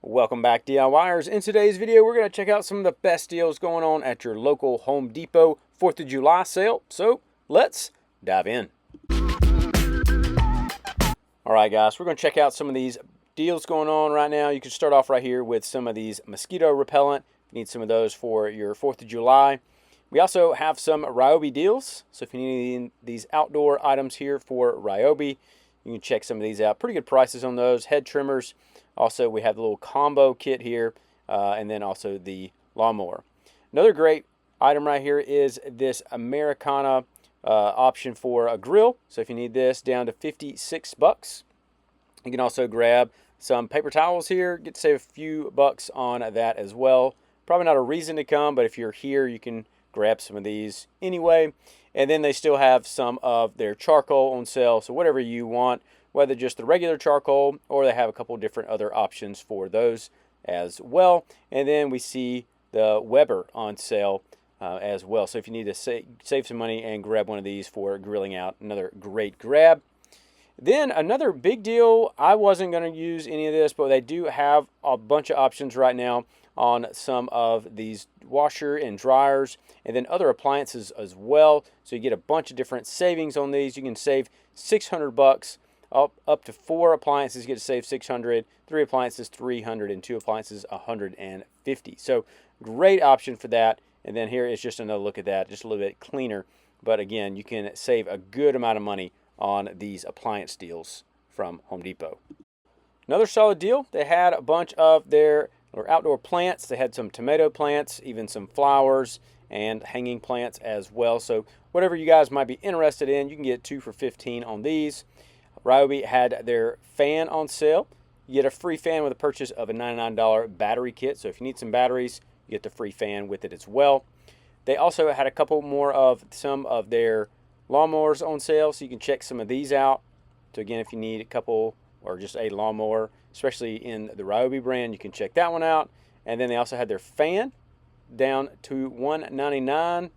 Welcome back, DIYers. In today's video, we're going to check out some of the best deals going on at your local Home Depot 4th of July sale. So let's dive in. All right, guys, we're going to check out some of these deals going on right now. You can start off right here with some of these mosquito repellent. If you need some of those for your 4th of July. We also have some Ryobi deals. So if you need these outdoor items here for Ryobi, you can check some of these out. Pretty good prices on those. Head trimmers. Also, we have the little combo kit here, and then also the lawnmower. Another great item right here is this Americana option for a grill. So if you need this, down to 56 bucks. You can also grab some paper towels here. Get to save a few bucks on that as well. Probably not a reason to come, but if you're here, you can grab some of these anyway. And then they still have some of their charcoal on sale. So whatever you want, whether just the regular charcoal or they have a couple different other options for those as well. And then we see the Weber on sale as well. So if you need to save some money and grab one of these for grilling out, another great grab. Then another big deal, I wasn't going to use any of this, but they do have a bunch of options right now on some of these washer and dryers and then other appliances as well. So you get a bunch of different savings on these. You can save 600 bucks. Up to 4 appliances, you get to save 600, 3 appliances, 300, and 2 appliances, 150. So great option for that. And then here is just another look at that, just a little bit cleaner. But again, you can save a good amount of money on these appliance deals from Home Depot. Another solid deal, they had a bunch of their outdoor plants. They had some tomato plants, even some flowers and hanging plants as well. So whatever you guys might be interested in, you can get 2 for $15 on these. Ryobi had their fan on sale. You get a free fan with a purchase of a $99 battery kit. So if you need some batteries, you get the free fan with it as well. They also had a couple more of some of their lawnmowers on sale, so you can check some of these out. So again, if you need a couple or just a lawnmower, especially in the Ryobi brand, you can check that one out. And then they also had their fan down to $199.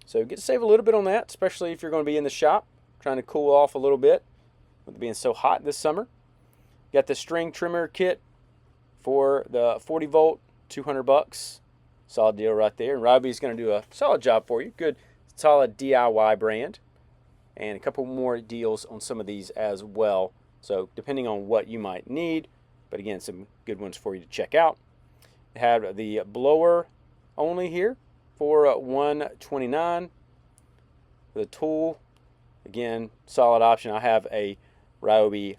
So get to save a little bit on that, especially if you're going to be in the shop trying to cool off a little bit with it being so hot this summer. Got the string trimmer kit for the 40 volt, 200 bucks. Solid deal right there. And Ryobi's going to do a solid job for you. Good, solid DIY brand. And a couple more deals on some of these as well. So depending on what you might need, but again, some good ones for you to check out. They have the blower only here for $129. The tool, again, solid option. I have a Ryobi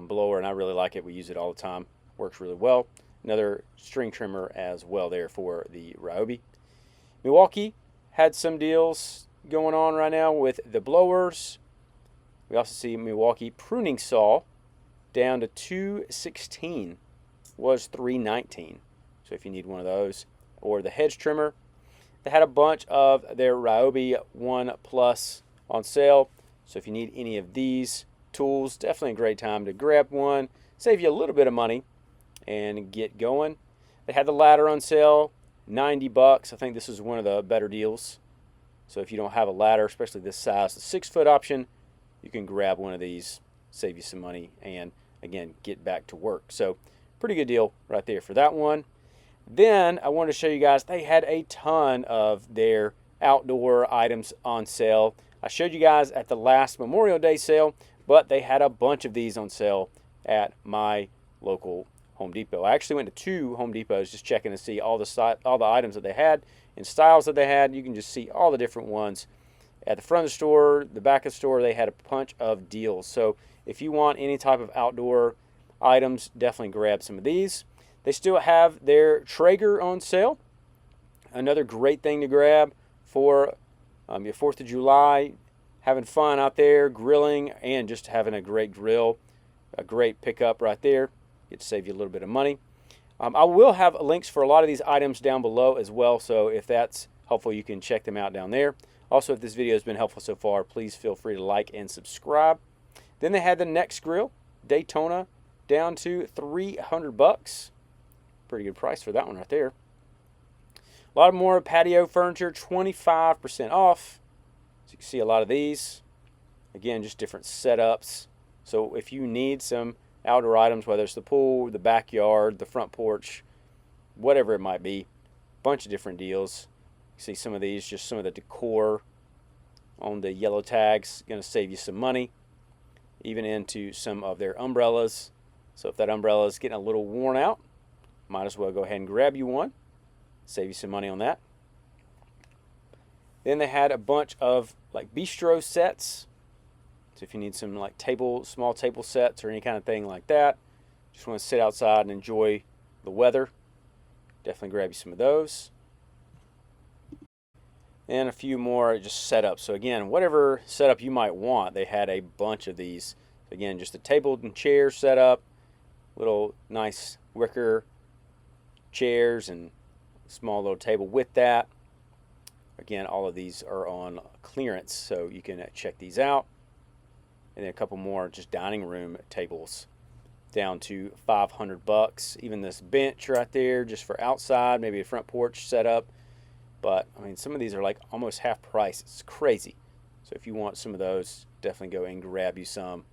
blower and I really like it. We use it all the time. Works really well. Another string trimmer as well there for the Ryobi. Milwaukee had some deals going on right now with the blowers. We also see Milwaukee pruning saw down to $216, was $319. So if you need one of those, or the hedge trimmer, they had a bunch of their Ryobi 1 Plus on sale. So if you need any of these tools, definitely a great time to grab one, save you a little bit of money, and get going. They had the ladder on sale, 90 bucks. I think this is one of the better deals. So if you don't have a ladder, especially this size, the 6-foot option, you can grab one of these, save you some money, and again, get back to work. So pretty good deal right there for that one. Then I wanted to show you guys, they had a ton of their outdoor items on sale. I showed you guys at the last Memorial Day sale, but they had a bunch of these on sale at my local Home Depot. I actually went to 2 Home Depots just checking to see all the items that they had and styles that they had. You can just see all the different ones. At the front of the store, the back of the store, they had a bunch of deals. So if you want any type of outdoor items, definitely grab some of these. They still have their Traeger on sale. Another great thing to grab for your 4th of July, having fun out there, grilling, and just having a great grill. A great pickup right there. Get to save you a little bit of money. I will have links for a lot of these items down below as well, so if that's helpful, you can check them out down there. Also, if this video has been helpful so far, please feel free to like and subscribe. Then they had the Next Grill, Daytona, down to 300 bucks. Pretty good price for that one right there. A lot more patio furniture, 25% off. So you can see a lot of these. Again, just different setups. So if you need some outdoor items, whether it's the pool, the backyard, the front porch, whatever it might be. Bunch of different deals. You see some of these, just some of the decor on the yellow tags, going to save you some money. Even into some of their umbrellas. So if that umbrella is getting a little worn out, might as well go ahead and grab you one. Save you some money on that. Then they had a bunch of like bistro sets. So if you need some like small table sets or any kind of thing like that, just want to sit outside and enjoy the weather, definitely grab you some of those. And a few more just setups. So again, whatever setup you might want, they had a bunch of these. Again, just a table and chair setup, little nice wicker chairs and small little table with that. Again, all of these are on clearance, so you can check these out. And then a couple more just dining room tables down to $500. Even this bench right there just for outside, maybe a front porch setup. But I mean, some of these are like almost half price. It's crazy. So if you want some of those, definitely go and grab you some.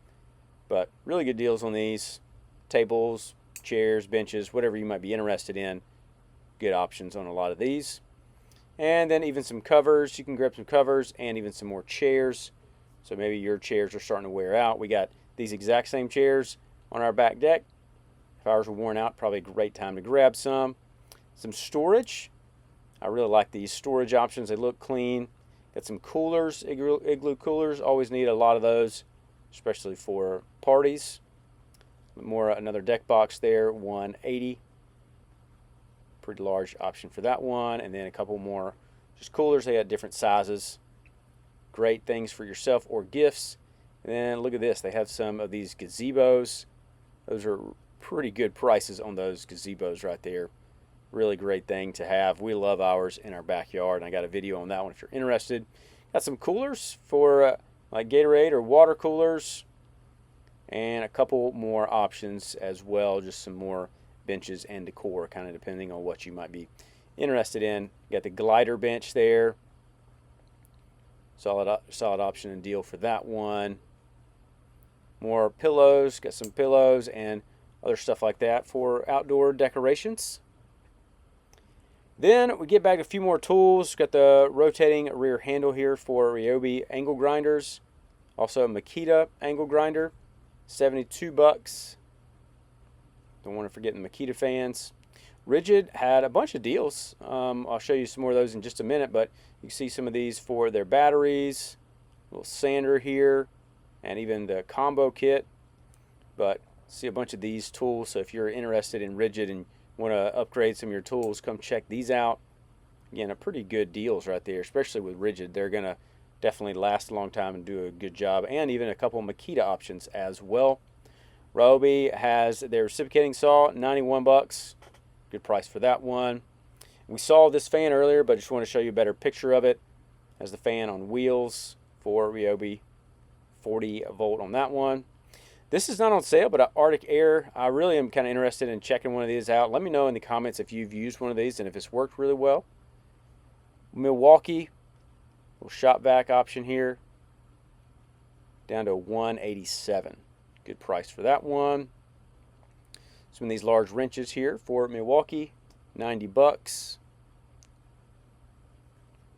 But really good deals on these tables, chairs, benches, whatever you might be interested in. Good options on a lot of these. And then even some covers. You can grab some covers and even some more chairs. So maybe your chairs are starting to wear out. We got these exact same chairs on our back deck. If ours were worn out, probably a great time to grab some. Some storage. I really like these storage options. They look clean. Got some coolers, igloo coolers. Always need a lot of those, especially for parties. Another deck box there, $180. Pretty large option for that one. And then a couple more just coolers. They got different sizes. Great things for yourself or gifts. And then look at this. They have some of these gazebos. Those are pretty good prices on those gazebos right there. Really great thing to have. We love ours in our backyard, and I got a video on that one if you're interested. Got some coolers for like Gatorade or water coolers, and a couple more options as well. Just some more benches and decor, kind of depending on what you might be interested in. You got the glider bench there. Solid option and deal for that one. More pillows. Got some pillows and other stuff like that for outdoor decorations. Then we get back to a few more tools. Got the rotating rear handle here for Ryobi angle grinders. Also a Makita angle grinder, $72. Don't want to forget the Makita fans. Rigid had a bunch of deals. I'll show you some more of those in just a minute, but you can see some of these for their batteries, a little sander here, and even the combo kit. But see a bunch of these tools, so if you're interested in Rigid and want to upgrade some of your tools, come check these out. Again, a pretty good deals right there, especially with Rigid. They're going to definitely last a long time and do a good job, and even a couple Makita options as well. Ryobi has their reciprocating saw, $91. Good price for that one. We saw this fan earlier, but I just want to show you a better picture of it. Has the fan on wheels for Ryobi, 40 volt on that one. This is not on sale, but Arctic Air, I really am kind of interested in checking one of these out. Let me know in the comments if you've used one of these and if it's worked really well. Milwaukee, little shop vac option here, down to $187. Good price for that one. Some of these large wrenches here for Milwaukee, $90.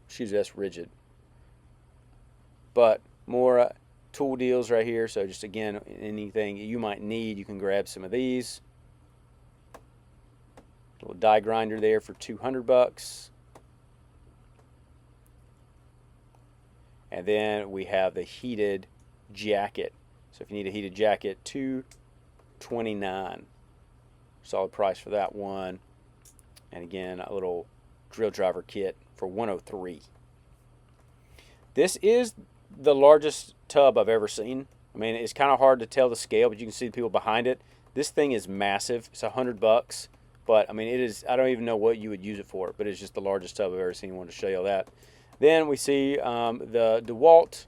Excuse me, that's Rigid. But more tool deals right here. So just again, anything you might need, you can grab some of these. Little die grinder there for $200. And then we have the heated jacket. So if you need a heated jacket, $229. Solid price for that one. And again, a little drill driver kit for $103. This is the largest tub I've ever seen. I mean, it's kind of hard to tell the scale, but you can see the people behind it. This thing is massive. It's $100, but I mean, it is. I don't even know what you would use it for, but it's just the largest tub I've ever seen. I wanted to show you all that. Then we see the DeWalt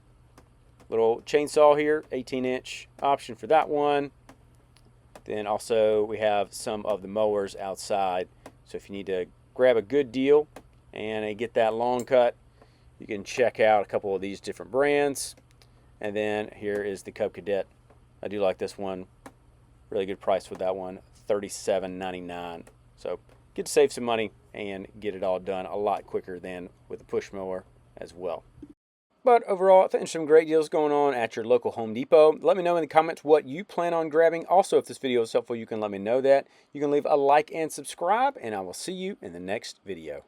little chainsaw here, 18-inch option for that one. Then also we have some of the mowers outside. So if you need to grab a good deal and get that long cut, you can check out a couple of these different brands. And then here is the Cub Cadet. I do like this one. Really good price with that one, $37.99. So get to save some money and get it all done a lot quicker than with a push mower as well. But overall, I think there's some great deals going on at your local Home Depot. Let me know in the comments what you plan on grabbing. Also, if this video is helpful, you can let me know that. You can leave a like and subscribe, and I will see you in the next video.